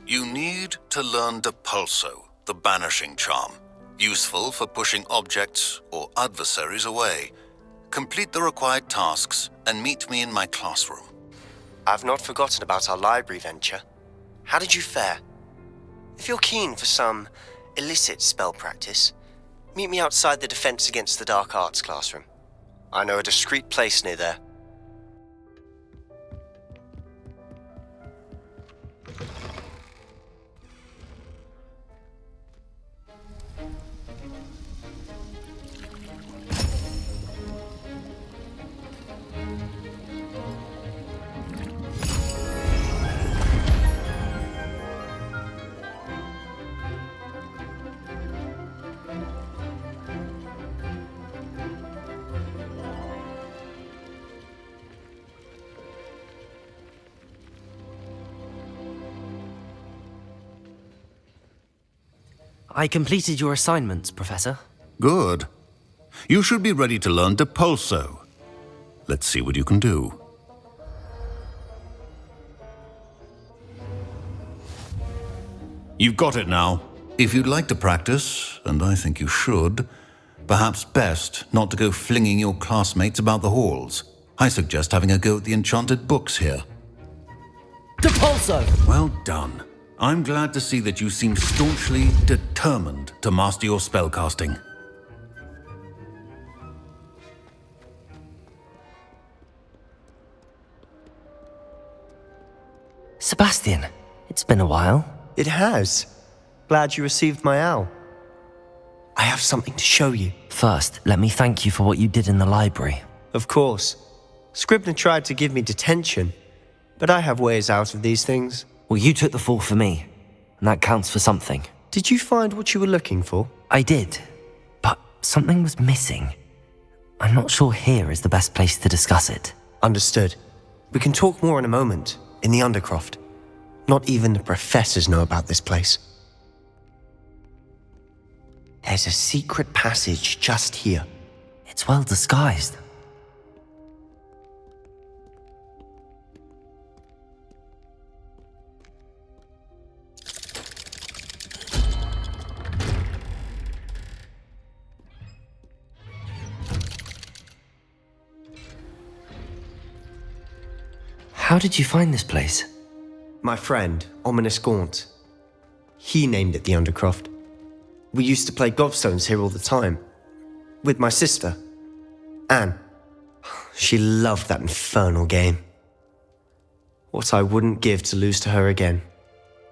You need to learn Depulso, the banishing charm, useful for pushing objects or adversaries away. Complete the required tasks and meet me in my classroom. I've not forgotten about our library venture. How did you fare? If you're keen for some illicit spell practice, meet me outside the Defense Against the Dark Arts classroom. I know a discreet place near there. I completed your assignments, Professor. Good. You should be ready to learn Depulso. Let's see what you can do. You've got it now. If you'd like to practice, and I think you should, perhaps best not to go flinging your classmates about the halls. I suggest having a go at the enchanted books here. Depulso! Well done. I'm glad to see that you seem staunchly determined to master your spellcasting. Sebastián, it's been a while. It has. Glad you received my owl. I have something to show you. First, let me thank you for what you did in the library. Of course. Scribner tried to give me detention, but I have ways out of these things. Well, you took the fall for me, and that counts for something. Did you find what you were looking for? I did, but something was missing. I'm not sure here is the best place to discuss it. Understood. We can talk more in a moment, in the Undercroft. Not even the professors know about this place. There's a secret passage just here. It's well disguised. How did you find this place? My friend, Ominous Gaunt. He named it the Undercroft. We used to play gobstones here all the time. With my sister, Anne. She loved that infernal game. What I wouldn't give to lose to her again.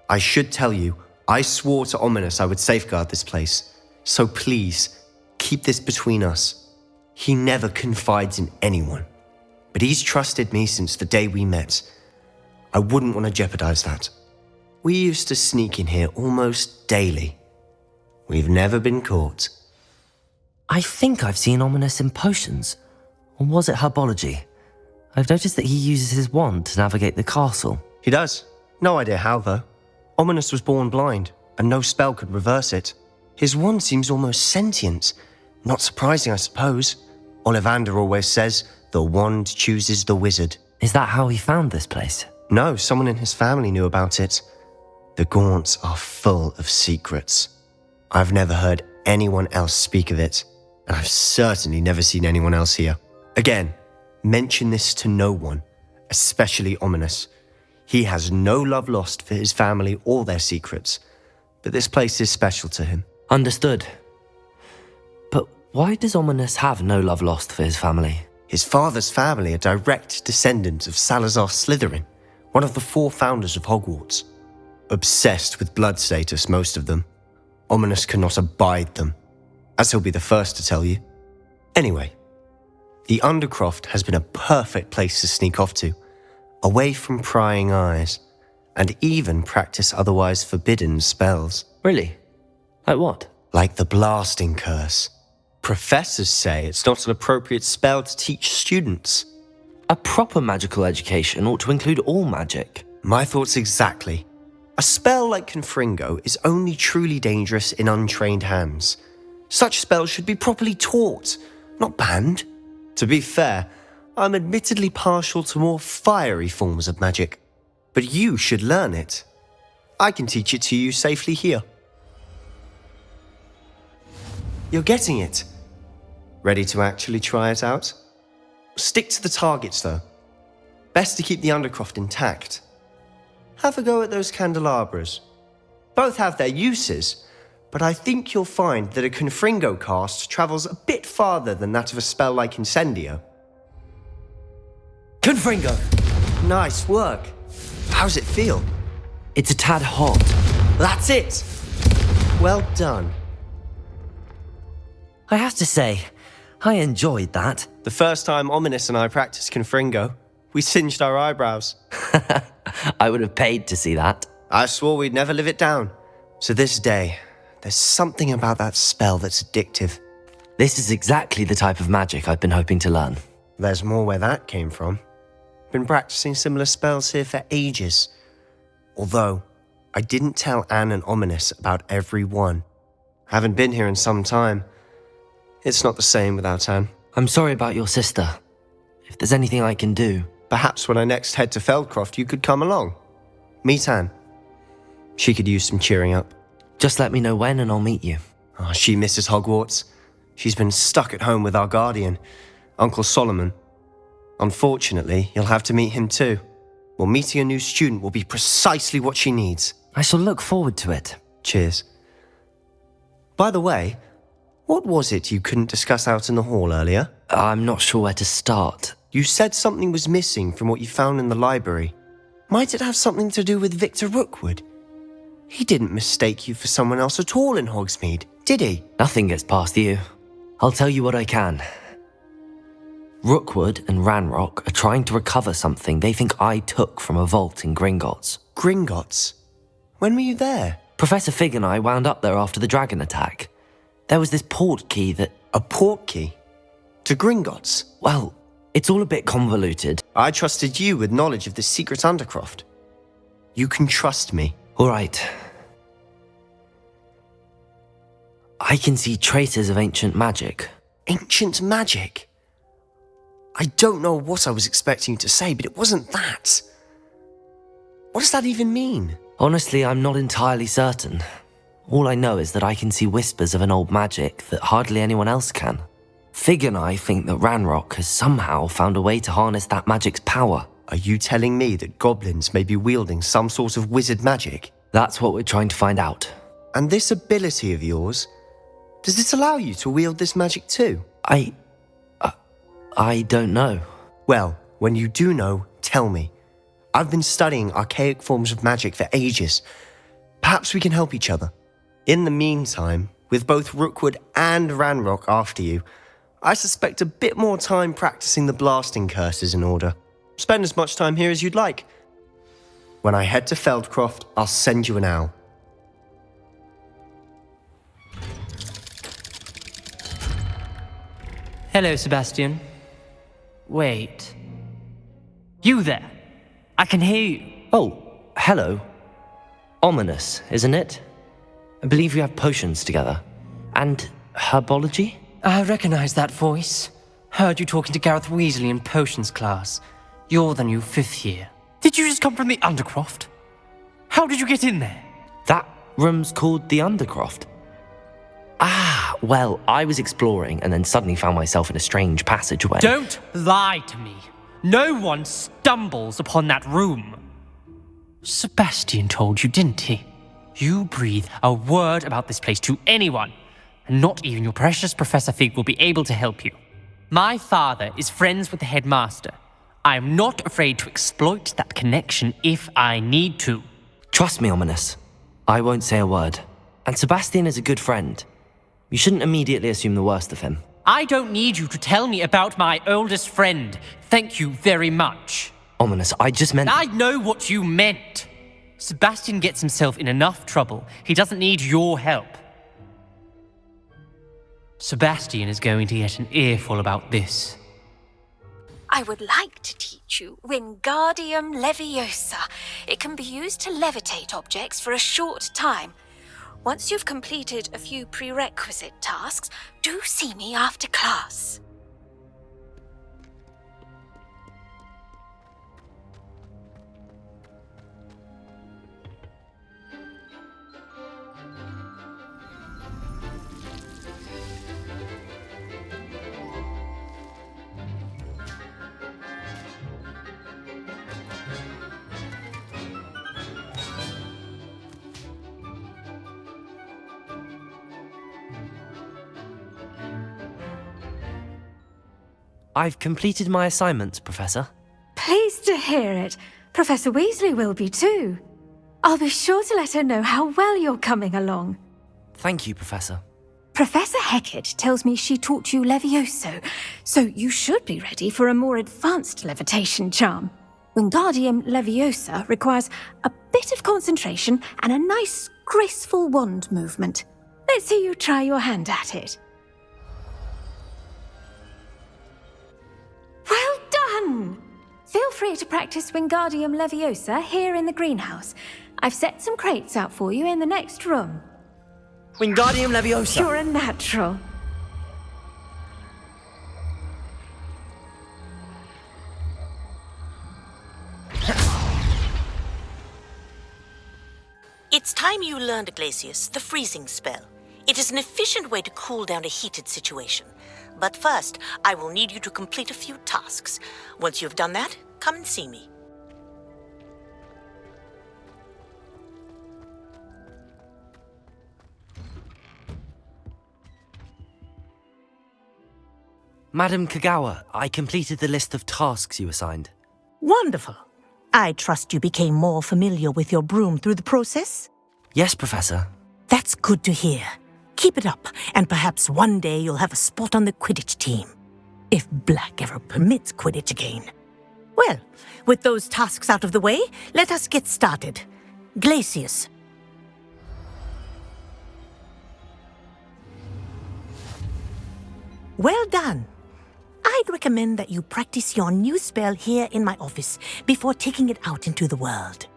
I should tell you, I swore to Ominous I would safeguard this place. So please, keep this between us. He never confides in anyone. But he's trusted me since the day we met. I wouldn't want to jeopardize that. We used to sneak in here almost daily. We've never been caught. I think I've seen Ominous in potions. Or was it herbology? I've noticed that he uses his wand to navigate the castle. He does. No idea how, though. Ominous was born blind, and no spell could reverse it. His wand seems almost sentient. Not surprising, I suppose. Ollivander always says, the wand chooses the wizard. Is that how he found this place? No, someone in his family knew about it. The Gaunts are full of secrets. I've never heard anyone else speak of it, and I've certainly never seen anyone else here. Again, mention this to no one, especially Ominous. He has no love lost for his family or their secrets, but this place is special to him. Understood. But why does Ominous have no love lost for his family? His father's family are direct descendants of Salazar Slytherin, one of the 4 founders of Hogwarts. Obsessed with blood status, most of them. Ominous cannot abide them, as he'll be the first to tell you. Anyway, the Undercroft has been a perfect place to sneak off to, away from prying eyes, and even practice otherwise forbidden spells. Really? Like what? Like the blasting curse. Professors say it's not an appropriate spell to teach students. A proper magical education ought to include all magic. My thoughts exactly. A spell like Confringo is only truly dangerous in untrained hands. Such spells should be properly taught, not banned. To be fair, I'm admittedly partial to more fiery forms of magic, but you should learn it. I can teach it to you safely here. You're getting it. Ready to actually try it out? Stick to the targets, though. Best to keep the Undercroft intact. Have a go at those candelabras. Both have their uses, but I think you'll find that a Confringo cast travels a bit farther than that of a spell like Incendio. Confringo! Nice work. How's it feel? It's a tad hot. That's it! Well done. I have to say, I enjoyed that. The first time Ominous and I practiced Confringo, we singed our eyebrows. I would have paid to see that. I swore we'd never live it down. So this day, there's something about that spell that's addictive. This is exactly the type of magic I've been hoping to learn. There's more where that came from. Been practicing similar spells here for ages. Although, I didn't tell Anne and Ominous about every one. Haven't been here in some time. It's not the same without Anne. I'm sorry about your sister. If there's anything I can do... Perhaps when I next head to Feldcroft, you could come along. Meet Anne. She could use some cheering up. Just let me know when and I'll meet you. Oh, she misses Hogwarts. She's been stuck at home with our guardian, Uncle Solomon. Unfortunately, you'll have to meet him too. Well, meeting a new student will be precisely what she needs. I shall look forward to it. Cheers. By the way, what was it you couldn't discuss out in the hall earlier? I'm not sure where to start. You said something was missing from what you found in the library. Might it have something to do with Victor Rookwood? He didn't mistake you for someone else at all in Hogsmeade, did he? Nothing gets past you. I'll tell you what I can. Rookwood and Ranrock are trying to recover something they think I took from a vault in Gringotts. Gringotts? When were you there? Professor Fig and I wound up there after the dragon attack. There was this port key that... A port key? To Gringotts? Well, it's all a bit convoluted. I trusted you with knowledge of the secret Undercroft. You can trust me. All right. I can see traces of ancient magic. Ancient magic? I don't know what I was expecting you to say, but it wasn't that. What does that even mean? Honestly, I'm not entirely certain. All I know is that I can see whispers of an old magic that hardly anyone else can. Fig and I think that Ranrock has somehow found a way to harness that magic's power. Are you telling me that goblins may be wielding some sort of wizard magic? That's what we're trying to find out. And this ability of yours, does it allow you to wield this magic too? I don't know. Well, when you do know, tell me. I've been studying archaic forms of magic for ages. Perhaps we can help each other. In the meantime, with both Rookwood and Ranrock after you, I suspect a bit more time practicing the blasting curses in order. Spend as much time here as you'd like. When I head to Feldcroft, I'll send you an owl. Hello, Sebastian. Wait. You there? I can hear you. Oh, hello. Ominous, isn't it? I believe we have potions together. And herbology? I recognize that voice. Heard you talking to Gareth Weasley in potions class. You're the new 5th year. Did you just come from the Undercroft? How did you get in there? That room's called the Undercroft. Ah, well, I was exploring and then suddenly found myself in a strange passageway. Don't lie to me. No one stumbles upon that room. Sebastian told you, didn't he? You breathe a word about this place to anyone, and not even your precious Professor Fig will be able to help you. My father is friends with the headmaster. I am not afraid to exploit that connection if I need to. Trust me, Ominous. I won't say a word. And Sebastian is a good friend. You shouldn't immediately assume the worst of him. I don't need you to tell me about my oldest friend. Thank you very much. Ominous, I just meant... I know what you meant. Sebastian gets himself in enough trouble. He doesn't need your help. Sebastian is going to get an earful about this. I would like to teach you Wingardium Leviosa. It can be used to levitate objects for a short time. Once you've completed a few prerequisite tasks, do see me after class. I've completed my assignments, Professor. Pleased to hear it. Professor Weasley will be too. I'll be sure to let her know how well you're coming along. Thank you, Professor. Professor Hecat tells me she taught you Levioso, so you should be ready for a more advanced levitation charm. Wingardium Leviosa requires a bit of concentration and a nice, graceful wand movement. Let's see you try your hand at it. Well done! Feel free to practice Wingardium Leviosa here in the greenhouse. I've set some crates out for you in the next room. Wingardium Leviosa! You're a natural. It's time you learned, Glacius, the freezing spell. It is an efficient way to cool down a heated situation. But first, I will need you to complete a few tasks. Once you've done that, come and see me. Madam Kagawa, I completed the list of tasks you assigned. Wonderful. I trust you became more familiar with your broom through the process? Yes, Professor. That's good to hear. Keep it up, and perhaps one day you'll have a spot on the Quidditch team. If Black ever permits Quidditch again. Well, with those tasks out of the way, let us get started. Glacius. Well done. I'd recommend that you practice your new spell here in my office before taking it out into the world.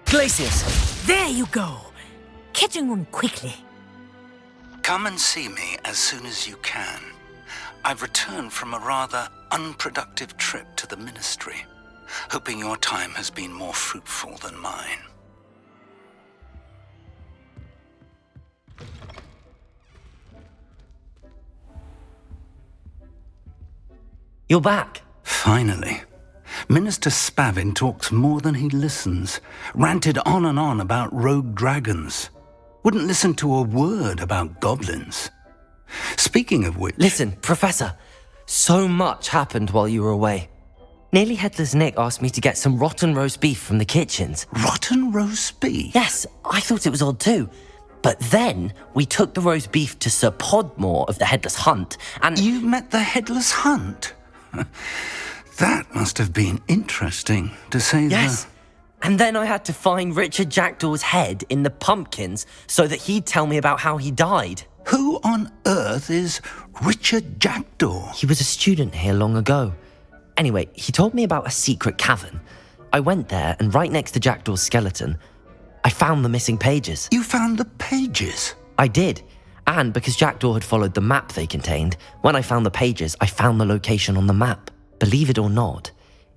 Glacius! There you go. Catching on quickly. Come and see me as soon as you can. I've returned from a rather unproductive trip to the Ministry, hoping your time has been more fruitful than mine. You're back. Finally. Minister Spavin talks more than he listens, ranted on and on about rogue dragons, wouldn't listen to a word about goblins. Speaking of which... Listen, Professor, so much happened while you were away. Nearly Headless Nick asked me to get some rotten roast beef from the kitchens. Rotten roast beef? Yes, I thought it was odd too. But then we took the roast beef to Sir Podmore of the Headless Hunt, and... You met the Headless Hunt? That must have been interesting, to say the... Yes. And then I had to find Richard Jackdaw's head in the pumpkins so that he'd tell me about how he died. Who on earth is Richard Jackdaw? He was a student here long ago. Anyway, he told me about a secret cavern. I went there, and right next to Jackdaw's skeleton, I found the missing pages. You found the pages? I did. And because Jackdaw had followed the map they contained, when I found the pages, I found the location on the map. Believe it or not,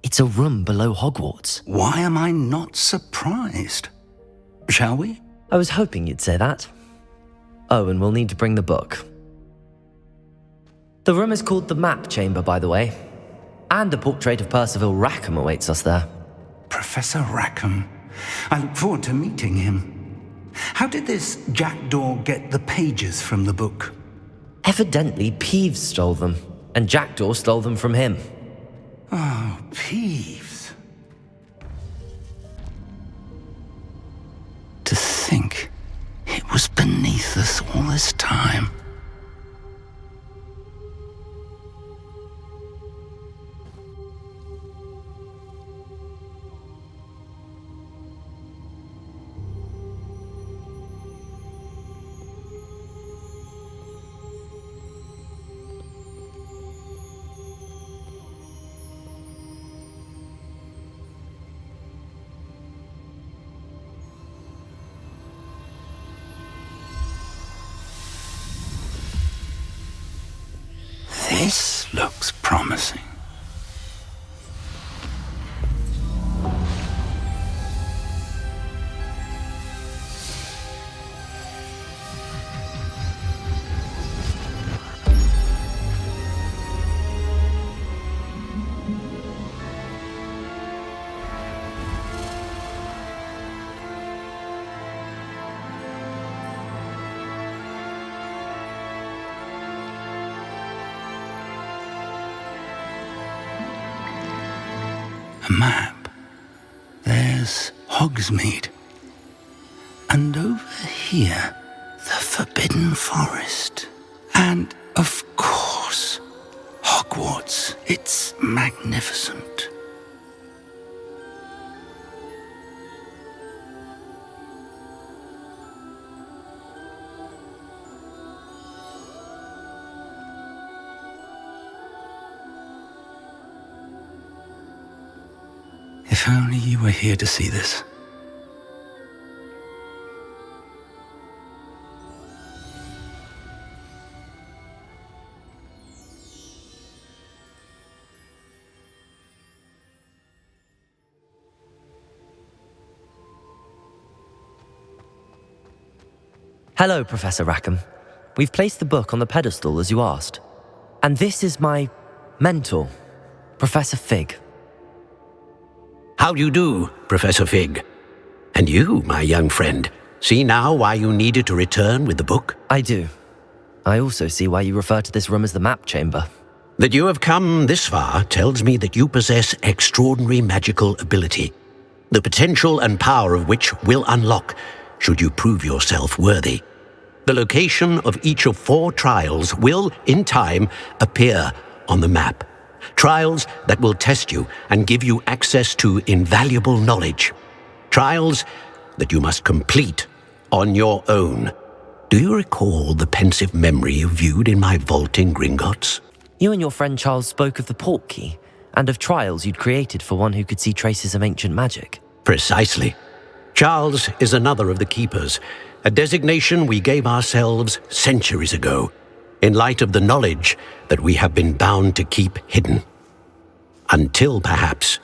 it's a room below Hogwarts. Why am I not surprised? Shall we? I was hoping you'd say that. Oh, and we'll need to bring the book. The room is called the Map Chamber, by the way. And a portrait of Percival Rackham awaits us there. Professor Rackham. I look forward to meeting him. How did this Jackdaw get the pages from the book? Evidently, Peeves stole them, and Jackdaw stole them from him. Oh, Peeves. To think it was beneath us all this time. This looks promising. A map. There's Hogsmeade. And over here, the Forbidden Forest. And, of course, Hogwarts. It's magnificent. If only you were here to see this. Hello, Professor Rackham. We've placed the book on the pedestal as you asked. And this is my mentor, Professor Fig. How do you do, Professor Fig? And you, my young friend, see now why you needed to return with the book? I do. I also see why you refer to this room as the map chamber. That you have come this far tells me that you possess extraordinary magical ability, the potential and power of which will unlock should you prove yourself worthy. The location of each of 4 trials will, in time, appear on the map. Trials that will test you and give you access to invaluable knowledge. Trials that you must complete on your own. Do you recall the pensive memory you viewed in my vault in Gringotts? You and your friend Charles spoke of the portkey and of trials you'd created for one who could see traces of ancient magic. Precisely. Charles is another of the keepers, a designation we gave ourselves centuries ago, in light of the knowledge that we have been bound to keep hidden. Until, perhaps,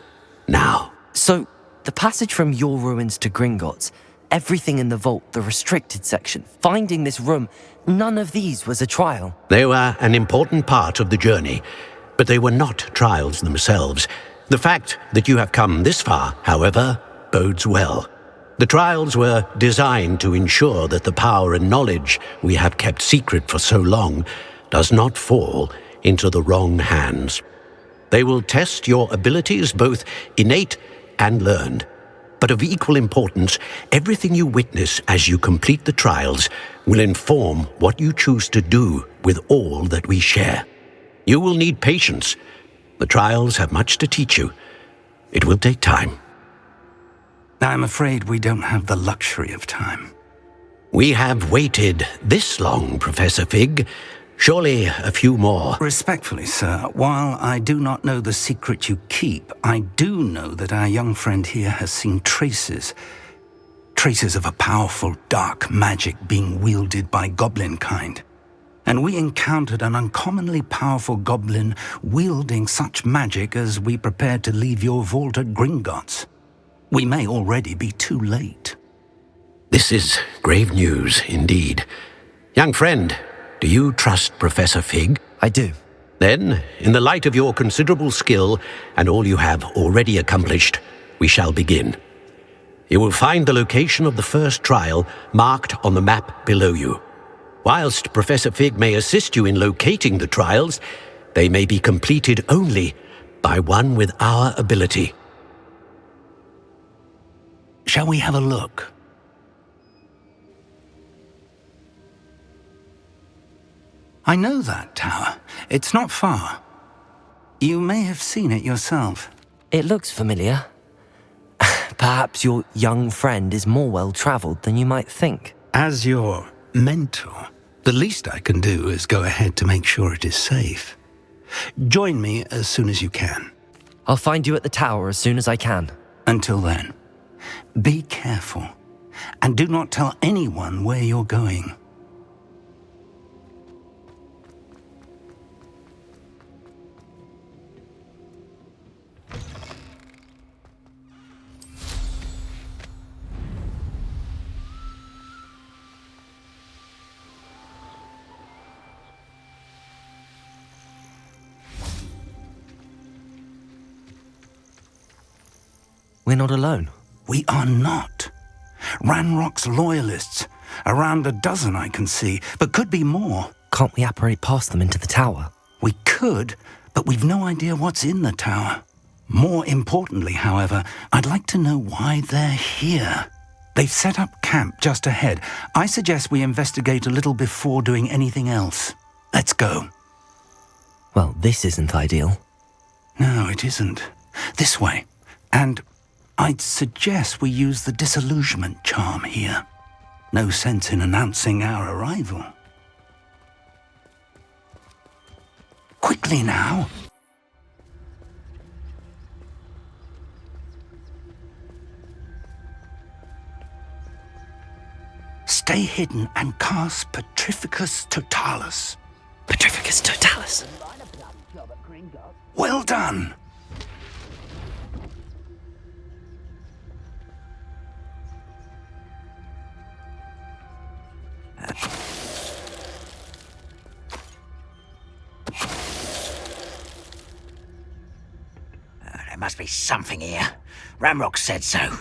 now. So, the passage from your ruins to Gringotts, everything in the vault, the restricted section, finding this room, none of these was a trial. They were an important part of the journey, but they were not trials themselves. The fact that you have come this far, however, bodes well. The trials were designed to ensure that the power and knowledge we have kept secret for so long does not fall into the wrong hands. They will test your abilities, both innate and learned. But of equal importance, everything you witness as you complete the trials will inform what you choose to do with all that we share. You will need patience. The trials have much to teach you. It will take time. I'm afraid we don't have the luxury of time. We have waited this long, Professor Fig. Surely a few more. Respectfully, sir, while I do not know the secret you keep, I do know that our young friend here has seen traces of a powerful dark magic being wielded by goblin kind. And we encountered an uncommonly powerful goblin wielding such magic as we prepared to leave your vault at Gringotts. We may already be too late. This is grave news indeed. Young friend, do you trust Professor Fig? I do. Then, in the light of your considerable skill and all you have already accomplished, we shall begin. You will find the location of the first trial marked on the map below you. Whilst Professor Fig may assist you in locating the trials, they may be completed only by one with our ability. Shall we have a look? I know that tower. It's not far. You may have seen it yourself. It looks familiar. Perhaps your young friend is more well-traveled than you might think. As your mentor, the least I can do is go ahead to make sure it is safe. Join me as soon as you can. I'll find you at the tower as soon as I can. Until then, be careful, and do not tell anyone where you're going. We're not alone. We are not. Ranrock's loyalists. Around a dozen I can see, but could be more. Can't we apparate past them into the tower? We could, but we've no idea what's in the tower. More importantly, however, I'd like to know why they're here. They've set up camp just ahead. I suggest we investigate a little before doing anything else. Let's go. Well, this isn't ideal. No, it isn't. This way. And I'd suggest we use the disillusionment charm here. No sense in announcing our arrival. Quickly now. Stay hidden and cast Petrificus Totalis. Petrificus Totalis? Well done! There must be something here. Ramrock said so.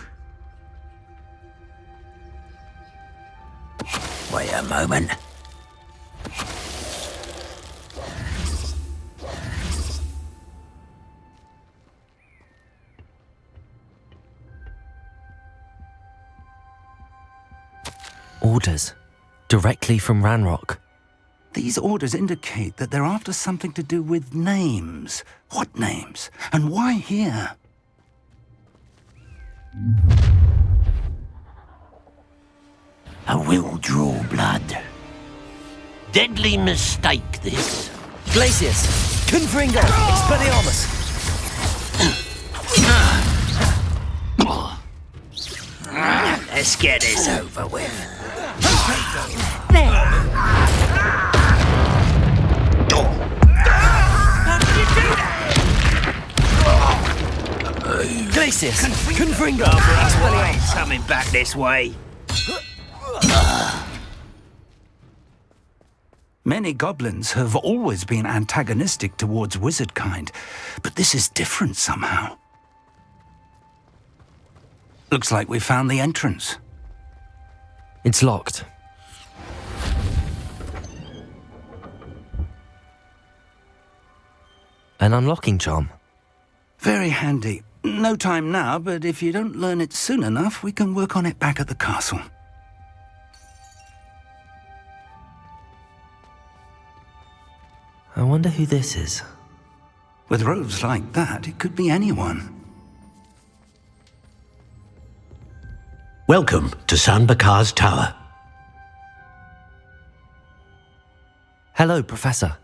Wait a moment. Orders. Directly from Ranrock. These orders indicate that they're after something to do with names. What names? And why here? A will draw blood. Deadly mistake, this. Glacius! Confringo! Expelliarmus! Let's get this over with. Glacius! Confringo! Expelliarmus coming back this way. Many goblins have always been antagonistic towards wizard kind, but this is different somehow. Looks like we found the entrance. It's locked. An unlocking charm. Very handy. No time now, but if you don't learn it soon enough, we can work on it back at the castle. I wonder who this is. With robes like that, it could be anyone. Welcome to Sanbakar's Tower. Hello, Professor.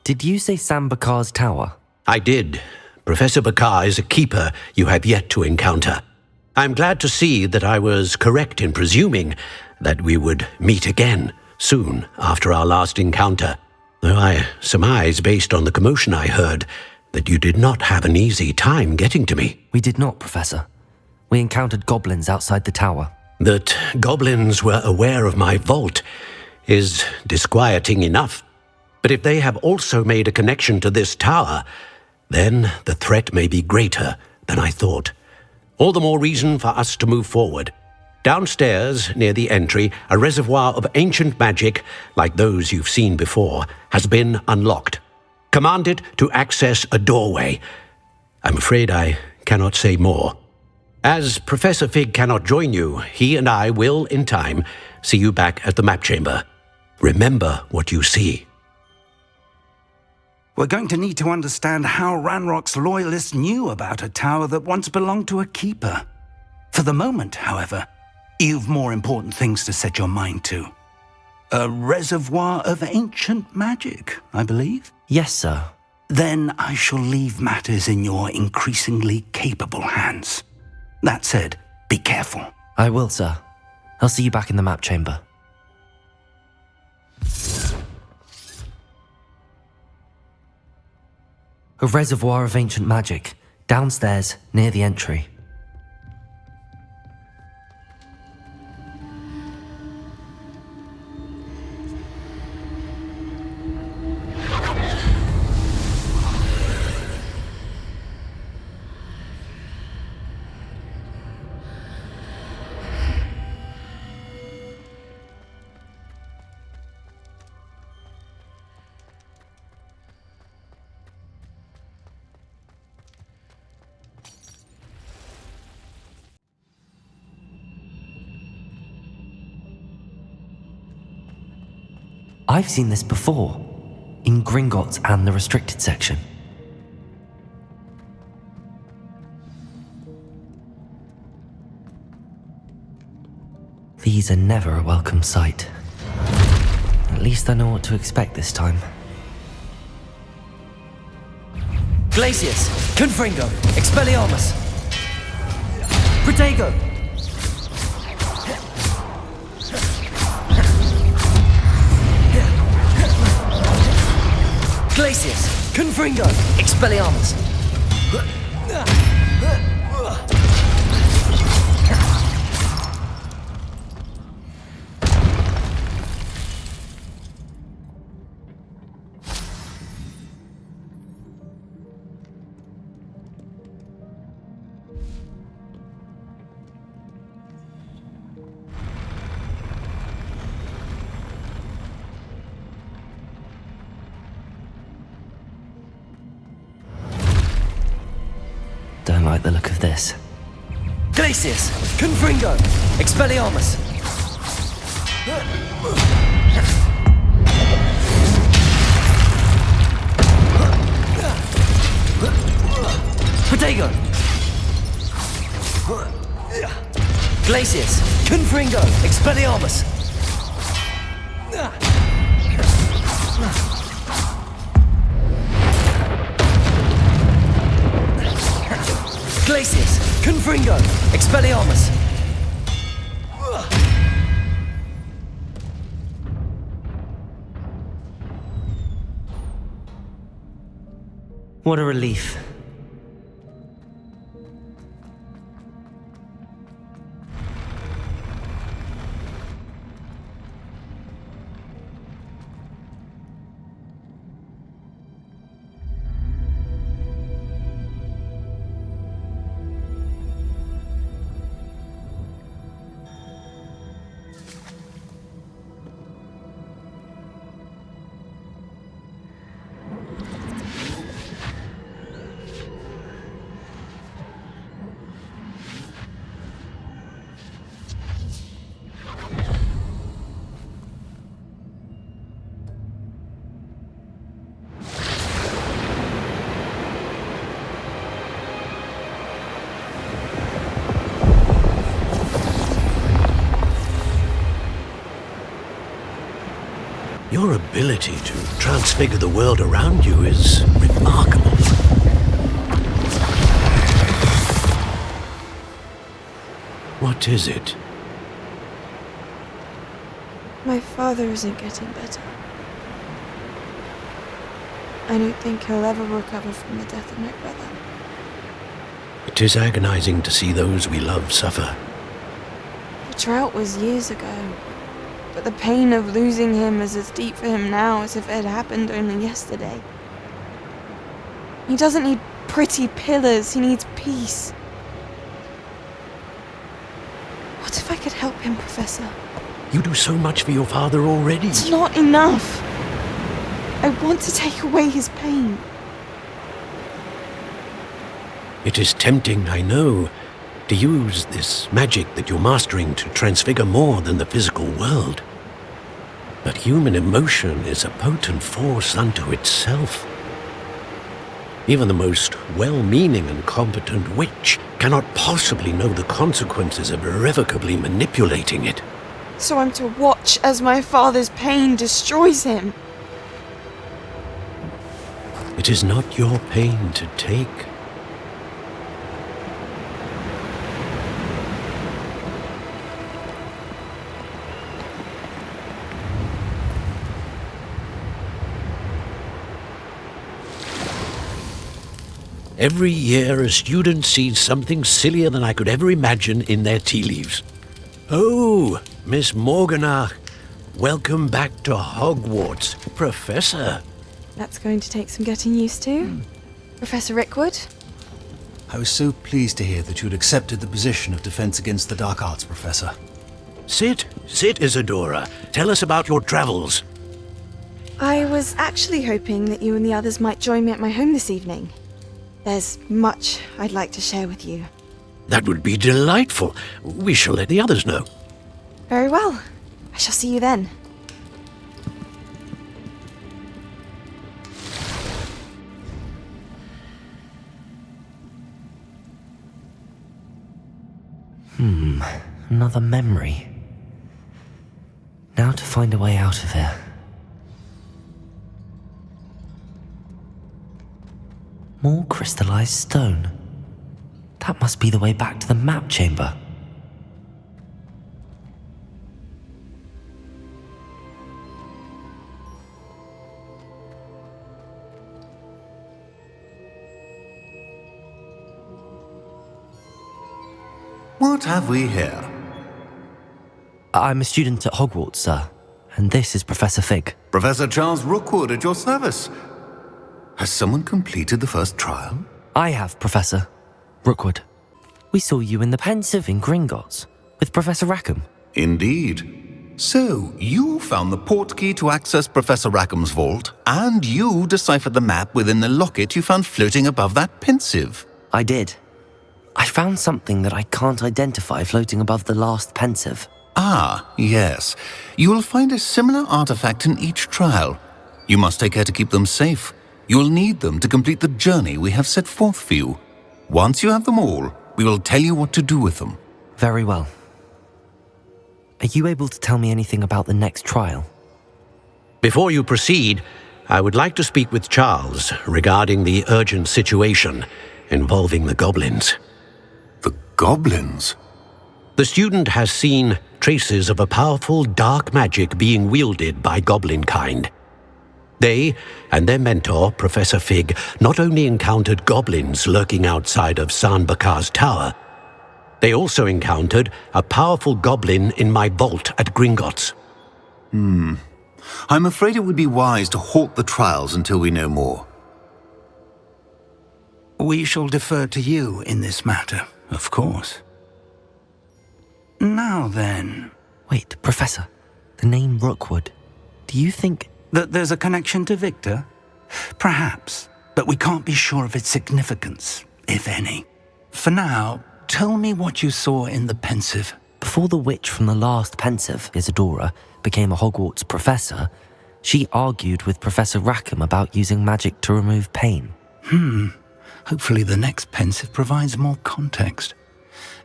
Did you say Sambakar's Tower? I did. Professor Bakar is a keeper you have yet to encounter. I'm glad to see that I was correct in presuming that we would meet again soon after our last encounter, though I surmise, based on the commotion I heard, that you did not have an easy time getting to me. We did not, Professor. We encountered goblins outside the tower. That goblins were aware of my vault is disquieting enough. But if they have also made a connection to this tower, then the threat may be greater than I thought. All the more reason for us to move forward. Downstairs, near the entry, a reservoir of ancient magic, like those you've seen before, has been unlocked. Commanded to access a doorway. I'm afraid I cannot say more. As Professor Fig cannot join you, he and I will, in time, see you back at the map chamber. Remember what you see. We're going to need to understand how Ranrock's loyalists knew about a tower that once belonged to a keeper. For the moment, however, you've more important things to set your mind to. A reservoir of ancient magic, I believe? Yes, sir. Then I shall leave matters in your increasingly capable hands. That said, be careful. I will, sir. I'll see you back in the map chamber. A reservoir of ancient magic, downstairs, near the entry. I've seen this before, in Gringotts and the restricted section. These are never a welcome sight. At least I know what to expect this time. Glacius! Confringo! Expelliarmus! Protego! Glacius! Confringo! Expelliarmus! Don't like the look of this. Glacius! Confringo! Expelliarmus! Protego! Glacius! Confringo! Expelliarmus! Glacius! Confringo! Expelliarmus! What a relief. Your ability to transfigure the world around you is remarkable. What is it? My father isn't getting better. I don't think he'll ever recover from the death of my brother. It is agonizing to see those we love suffer. The drought was years ago, but the pain of losing him is as deep for him now as if it had happened only yesterday. He doesn't need pretty pillars, he needs peace. What if I could help him, Professor? You do so much for your father already. It's not enough. I want to take away his pain. It is tempting, I know, to use this magic that you're mastering to transfigure more than the physical world. But human emotion is a potent force unto itself. Even the most well-meaning and competent witch cannot possibly know the consequences of irrevocably manipulating it. So I'm to watch as my father's pain destroys him. It is not your pain to take. Every year, a student sees something sillier than I could ever imagine in their tea leaves. Oh, Miss Morganach, welcome back to Hogwarts, Professor. That's going to take some getting used to. Professor Rockwood? I was so pleased to hear that you had accepted the position of Defense Against the Dark Arts, Professor. Sit, Isadora. Tell us about your travels. I was actually hoping that you and the others might join me at my home this evening. There's much I'd like to share with you. That would be delightful. We shall let the others know. Very well. I shall see you then. another memory. Now to find a way out of here. More crystallized stone. That must be the way back to the map chamber. What have we here? I'm a student at Hogwarts, sir, and this is Professor Fig. Professor Charles Rockwood at your service. Has someone completed the first trial? I have, Professor Rookwood. We saw you in the Pensive in Gringotts with Professor Rackham. Indeed. So, you found the portkey to access Professor Rackham's vault, and you deciphered the map within the locket you found floating above that Pensive. I did. I found something that I can't identify floating above the last Pensive. Ah, yes. You will find a similar artifact in each trial. You must take care to keep them safe. You will need them to complete the journey we have set forth for you. Once you have them all, we will tell you what to do with them. Very well. Are you able to tell me anything about the next trial? Before you proceed, I would like to speak with Charles regarding the urgent situation involving the goblins. The goblins? The student has seen traces of a powerful dark magic being wielded by goblin kind. They and their mentor, Professor Fig, not only encountered goblins lurking outside of Sanbakar's tower, they also encountered a powerful goblin in my vault at Gringotts. I'm afraid it would be wise to halt the trials until we know more. We shall defer to you in this matter, of course. Now then... Wait, Professor, the name Rookwood. Do you think... that there's a connection to Victor? Perhaps, but we can't be sure of its significance, if any. For now, tell me what you saw in the Pensive. Before the witch from the last Pensive, Isadora, became a Hogwarts professor, she argued with Professor Rackham about using magic to remove pain. Hopefully the next Pensive provides more context.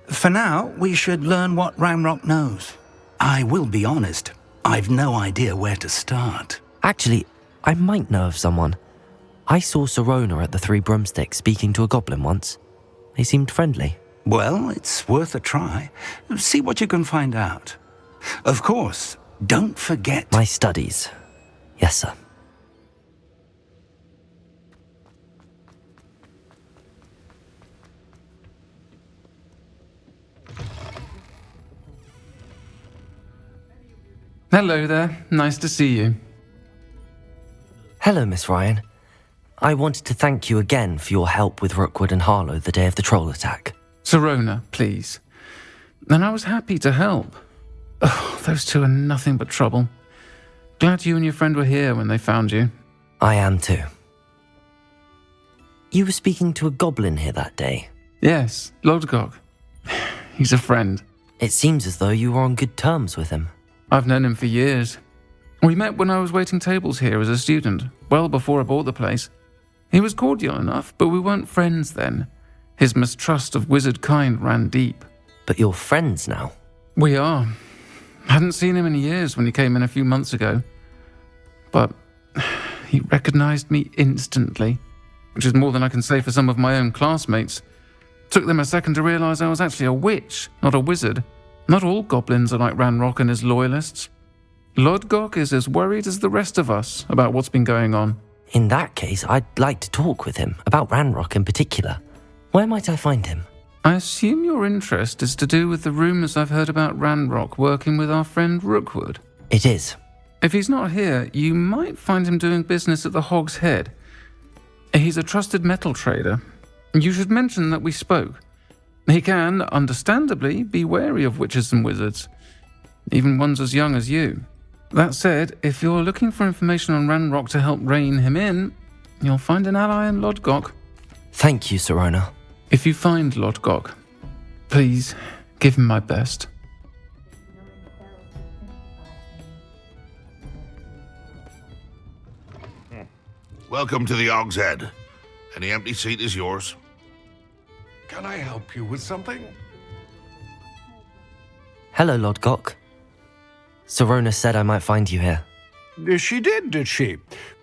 For now, we should learn what Ranrock knows. I will be honest, I've no idea where to start. Actually, I might know of someone. I saw Sirona at the Three Broomsticks speaking to a goblin once. They seemed friendly. Well, it's worth a try. See what you can find out. Of course, don't forget... My studies. Yes, sir. Hello there. Nice to see you. Hello, Miss Ryan. I wanted to thank you again for your help with Rookwood and Harlow the day of the troll attack. Sirona, please. And I was happy to help. Oh, those two are nothing but trouble. Glad you and your friend were here when they found you. I am too. You were speaking to a goblin here that day. Yes, Lodgok. He's a friend. It seems as though you were on good terms with him. I've known him for years. We met when I was waiting tables here as a student, well before I bought the place. He was cordial enough, but we weren't friends then. His mistrust of wizard kind ran deep. But you're friends now? We are. Hadn't seen him in years when he came in a few months ago. But he recognized me instantly, which is more than I can say for some of my own classmates. Took them a second to realize I was actually a witch, not a wizard. Not all goblins are like Ranrock and his loyalists. Lodgok is as worried as the rest of us about what's been going on. In that case, I'd like to talk with him, about Ranrock in particular. Where might I find him? I assume your interest is to do with the rumours I've heard about Ranrock working with our friend Rookwood. It is. If he's not here, you might find him doing business at the Hog's Head. He's a trusted metal trader. You should mention that we spoke. He can, understandably, be wary of witches and wizards, even ones as young as you. That said, if you're looking for information on Ranrock to help rein him in, you'll find an ally in Lodgok. Thank you, Sirona. If you find Lodgok, please give him my best. Welcome to the Hog's Head. Any empty seat is yours. Can I help you with something? Hello, Lodgok. Sorona said I might find you here. She did she?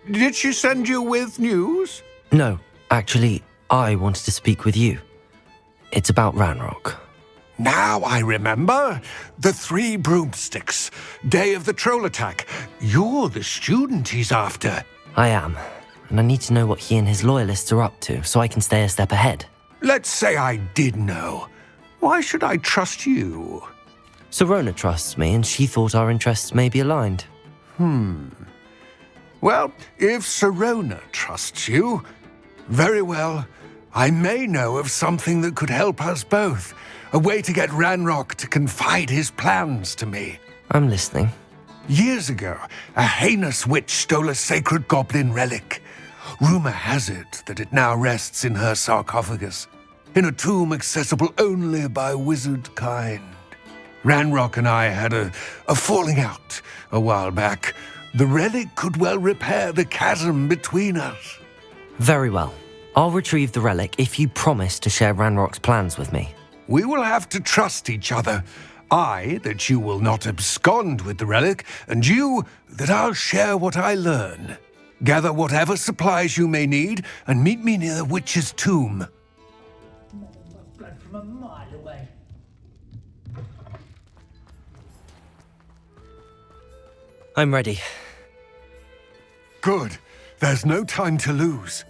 Did she send you with news? No, actually, I wanted to speak with you. It's about Ranrock. Now I remember. The 3 broomsticks. Day of the troll attack. You're the student he's after. I am, and I need to know what he and his loyalists are up to so I can stay a step ahead. Let's say I did know. Why should I trust you? Sorona trusts me, and she thought our interests may be aligned. Well, if Sorona trusts you, very well. I may know of something that could help us both. A way to get Ranrock to confide his plans to me. I'm listening. Years ago, a heinous witch stole a sacred goblin relic. Rumor has it that it now rests in her sarcophagus, in a tomb accessible only by wizard kind. Ranrock and I had a falling out a while back. The relic could well repair the chasm between us. Very well. I'll retrieve the relic if you promise to share Ranrock's plans with me. We will have to trust each other. I, that you will not abscond with the relic, and you, that I'll share what I learn. Gather whatever supplies you may need, and meet me near the witch's tomb. From a mile away. I'm ready. Good. There's no time to lose.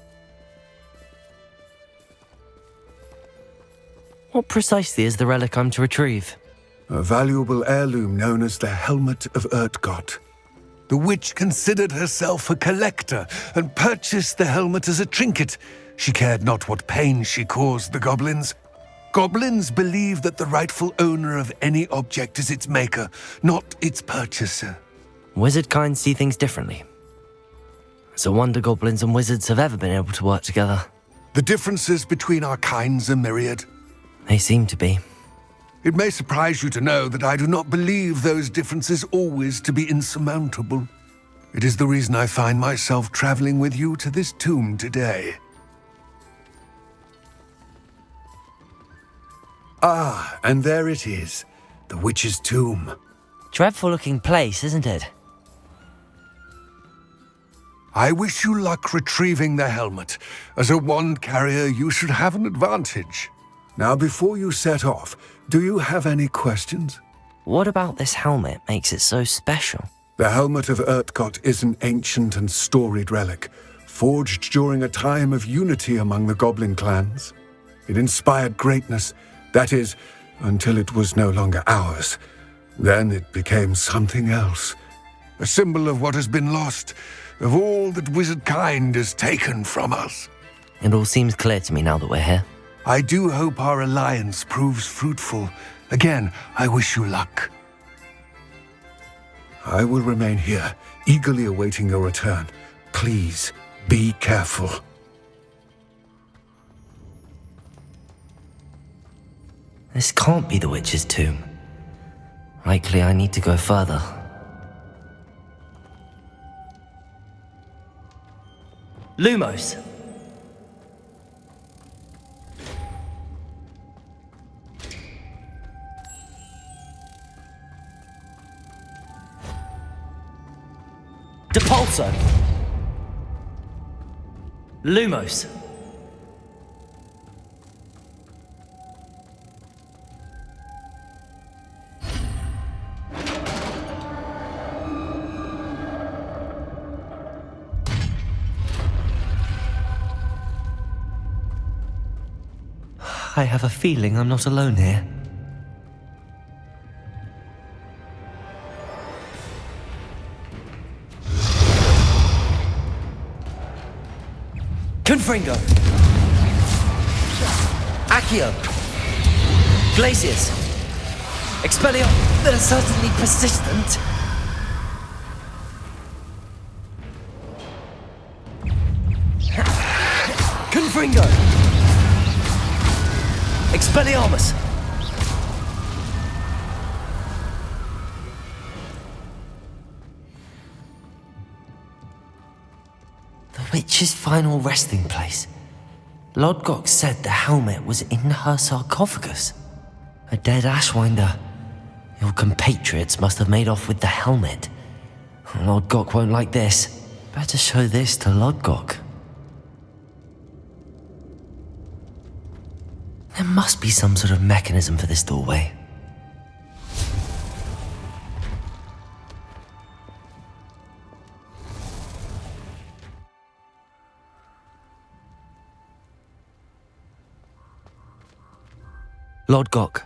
What precisely is the relic I'm to retrieve? A valuable heirloom known as the Helmet of Urtkot. The witch considered herself a collector and purchased the helmet as a trinket. She cared not what pain she caused the goblins. Goblins believe that the rightful owner of any object is its maker, not its purchaser. Wizard kind see things differently. It's a wonder goblins and wizards have ever been able to work together. The differences between our kinds are myriad. They seem to be. It may surprise you to know that I do not believe those differences always to be insurmountable. It is the reason I find myself traveling with you to this tomb today. Ah, and there it is, the witch's tomb. Dreadful-looking place, isn't it? I wish you luck retrieving the helmet. As a wand carrier, you should have an advantage. Now, before you set off, do you have any questions? What about this helmet makes it so special? The Helmet of Urtkot is an ancient and storied relic, forged during a time of unity among the goblin clans. It inspired greatness, that is, until it was no longer ours. Then it became something else. A symbol of what has been lost, of all that wizard kind has taken from us. It all seems clear to me now that we're here. I do hope our alliance proves fruitful. Again, I wish you luck. I will remain here, eagerly awaiting your return. Please, be careful. This can't be the witch's tomb. Likely I need to go further. Lumos! Depulso! Lumos! I have a feeling I'm not alone here. Confringo! Accio! Glacius! Expellion! They're certainly persistent! Confringo! Expelliarmus! The witch's final resting place. Lodgok said the helmet was in her sarcophagus. A dead ashwinder. Your compatriots must have made off with the helmet. Lodgok won't like this. Better show this to Lodgok. There must be some sort of mechanism for this doorway. Lodgok.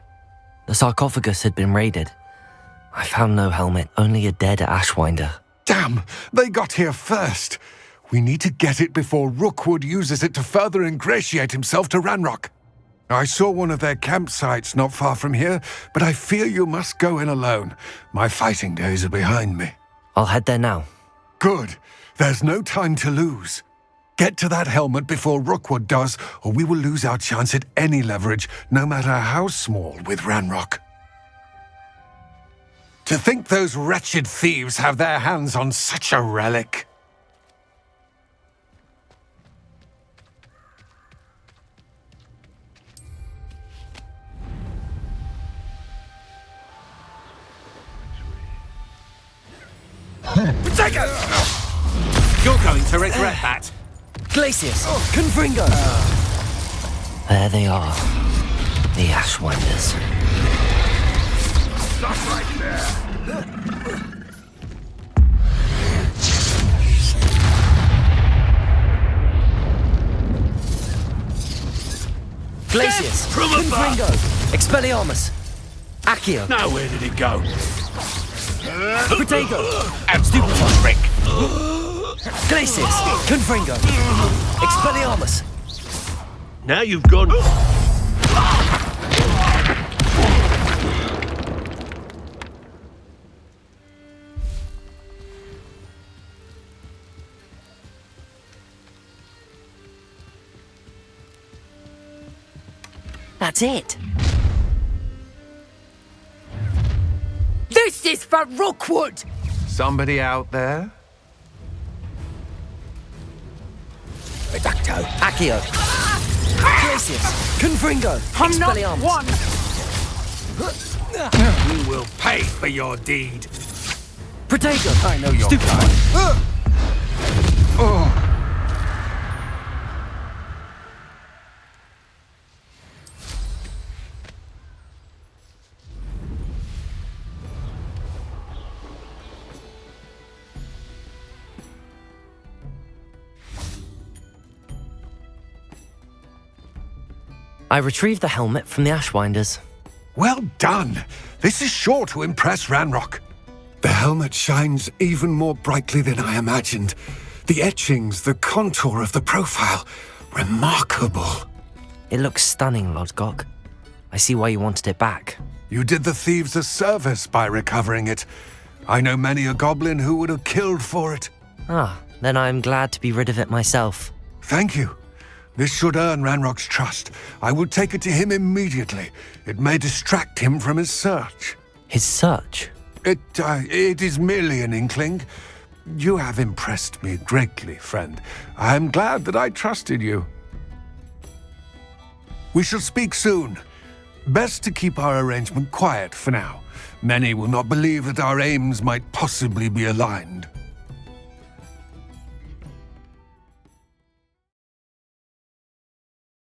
The sarcophagus had been raided. I found no helmet, only a dead Ashwinder. Damn! They got here first. We need to get it before Rookwood uses it to further ingratiate himself to Ranrock. I saw one of their campsites not far from here, but I fear you must go in alone. My fighting days are behind me. I'll head there now. Good. There's no time to lose. Get to that helmet before Rookwood does, or we will lose our chance at any leverage, no matter how small, with Ranrock. To think those wretched thieves have their hands on such a relic. Take it! You're going to regret that. Glacius! Confringo! There they are. The Ashwinders. Stop right there! Glacius! Confringo! Expelliarmus! Accio! Now where did it go? Protego! And stupefy Rick! Glacius! Confringo! Expelliarmus! Now you've gone... That's it. This is for Rookwood! Somebody out there? Redacto. Accio. Glacius. Confringo. I'm not Expelliarmus. one! You will pay for your deed. Protego. I know your Stupefy. I retrieved the helmet from the Ashwinders. Well done! This is sure to impress Ranrock. The helmet shines even more brightly than I imagined. The etchings, the contour of the profile. Remarkable. It looks stunning, Lodgok. I see why you wanted it back. You did the thieves a service by recovering it. I know many a goblin who would have killed for it. Ah, then I'm glad to be rid of it myself. Thank you. This should earn Ranrock's trust. I will take it to him immediately. It may distract him from his search. His search? It is merely an inkling. You have impressed me greatly, friend. I am glad that I trusted you. We shall speak soon. Best to keep our arrangement quiet for now. Many will not believe that our aims might possibly be aligned.